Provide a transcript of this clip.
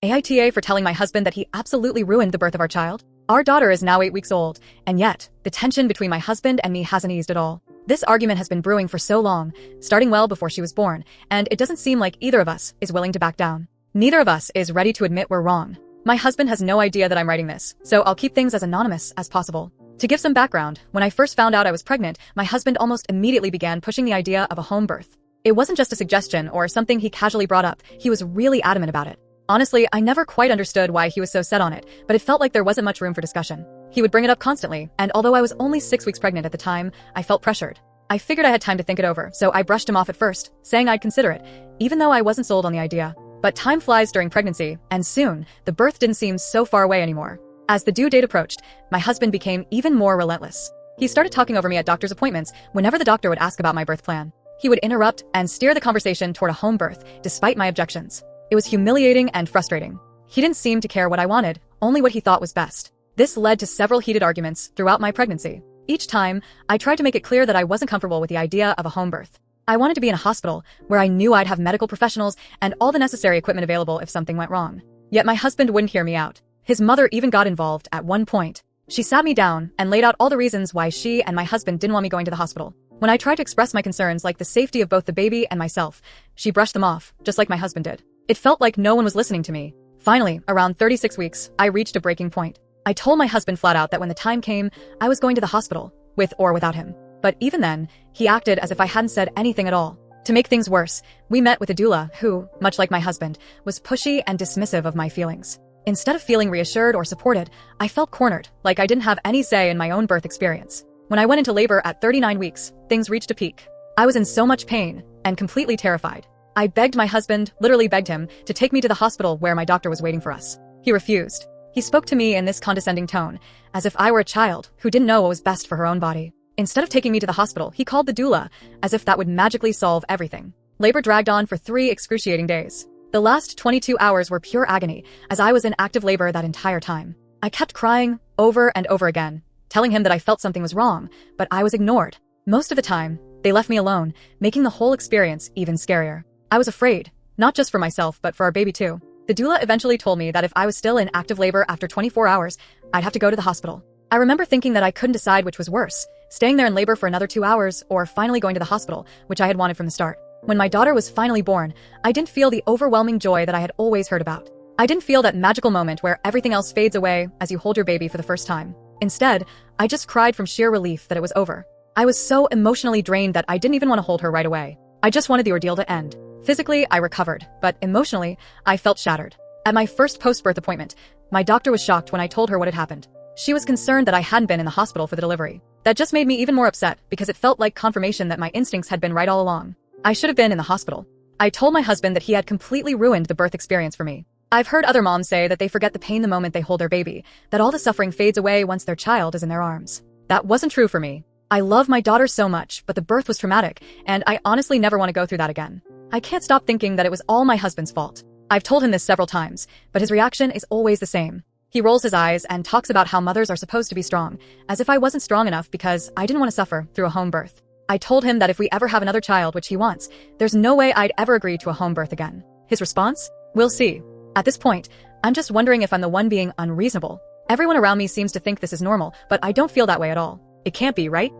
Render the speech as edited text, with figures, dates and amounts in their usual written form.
AITA for telling my husband that he absolutely ruined the birth of our child. Our daughter is now 8 weeks old, and yet, the tension between my husband and me hasn't eased at all. This argument has been brewing for so long, starting well before she was born, and it doesn't seem like either of us is willing to back down. Neither of us is ready to admit we're wrong. My husband has no idea that I'm writing this, so I'll keep things as anonymous as possible. To give some background, when I first found out I was pregnant, my husband almost immediately began pushing the idea of a home birth. It wasn't just a suggestion or something he casually brought up, he was really adamant about it. Honestly, I never quite understood why he was so set on it, but it felt like there wasn't much room for discussion. He would bring it up constantly, and although I was only 6 weeks pregnant at the time, I felt pressured. I figured I had time to think it over, so I brushed him off at first, saying I'd consider it, even though I wasn't sold on the idea. But time flies during pregnancy, and soon, the birth didn't seem so far away anymore. As the due date approached, my husband became even more relentless. He started talking over me at doctor's appointments whenever the doctor would ask about my birth plan. He would interrupt and steer the conversation toward a home birth, despite my objections. It was humiliating and frustrating. He didn't seem to care what I wanted, only what he thought was best. This led to several heated arguments throughout my pregnancy. Each time, I tried to make it clear that I wasn't comfortable with the idea of a home birth. I wanted to be in a hospital where I knew I'd have medical professionals and all the necessary equipment available if something went wrong. Yet my husband wouldn't hear me out. His mother even got involved at one point. She sat me down and laid out all the reasons why she and my husband didn't want me going to the hospital. When I tried to express my concerns like the safety of both the baby and myself, she brushed them off, just like my husband did. It felt like no one was listening to me. Finally, around 36 weeks, I reached a breaking point. I told my husband flat out that when the time came, I was going to the hospital, with or without him. But even then, he acted as if I hadn't said anything at all. To make things worse, we met with a doula who, much like my husband, was pushy and dismissive of my feelings. Instead of feeling reassured or supported, I felt cornered, like I didn't have any say in my own birth experience. When I went into labor at 39 weeks, things reached a peak. I was in so much pain and completely terrified. I begged my husband, literally begged him, to take me to the hospital where my doctor was waiting for us. He refused. He spoke to me in this condescending tone, as if I were a child who didn't know what was best for her own body. Instead of taking me to the hospital, he called the doula, as if that would magically solve everything. Labor dragged on for 3 excruciating days. The last 22 hours were pure agony, as I was in active labor that entire time. I kept crying over and over again, telling him that I felt something was wrong, but I was ignored. Most of the time, they left me alone, making the whole experience even scarier. I was afraid, not just for myself, but for our baby too. The doula eventually told me that if I was still in active labor after 24 hours, I'd have to go to the hospital. I remember thinking that I couldn't decide which was worse, staying there in labor for another 2 hours or finally going to the hospital, which I had wanted from the start. When my daughter was finally born, I didn't feel the overwhelming joy that I had always heard about. I didn't feel that magical moment where everything else fades away as you hold your baby for the first time. Instead, I just cried from sheer relief that it was over. I was so emotionally drained that I didn't even want to hold her right away. I just wanted the ordeal to end. Physically, I recovered, but emotionally, I felt shattered. At my first post-birth appointment, my doctor was shocked when I told her what had happened. She was concerned that I hadn't been in the hospital for the delivery. That just made me even more upset because it felt like confirmation that my instincts had been right all along. I should have been in the hospital. I told my husband that he had completely ruined the birth experience for me. I've heard other moms say that they forget the pain the moment they hold their baby, that all the suffering fades away once their child is in their arms. That wasn't true for me. I love my daughter so much, but the birth was traumatic, and I honestly never want to go through that again. I can't stop thinking that it was all my husband's fault. I've told him this several times, but his reaction is always the same. He rolls his eyes and talks about how mothers are supposed to be strong, as if I wasn't strong enough because I didn't want to suffer through a home birth. I told him that if we ever have another child, which he wants, there's no way I'd ever agree to a home birth again. His response? We'll see. At this point, I'm just wondering if I'm the one being unreasonable. Everyone around me seems to think this is normal, but I don't feel that way at all. It can't be, right?